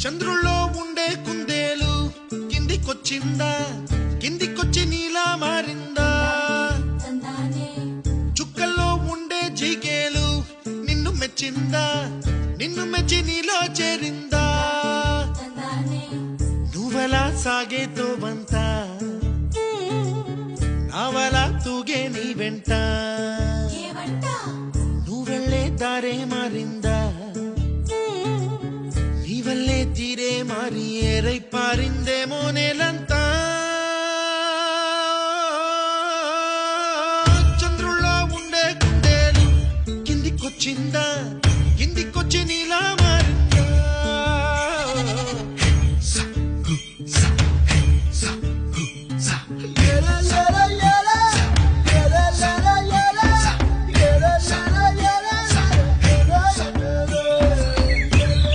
చంద్రుల్లో ఉండే కుందేలు కిందికొచ్చిందా, కిందికొచ్చి నీలా మారిందా? చుక్కల్లో ఉండే జిగేలు నిన్ను మెచ్చిందా, నిన్ను మెచ్చి నీలో చేరిందా? నువ్వలా సాగేతో బంత, నావలా తూగే నీ వెంట, నువ్వెళ్ళే దారే మారిందా, నీవల్లే తీరే మారి ఏరై పారిందేమో నేలంతా.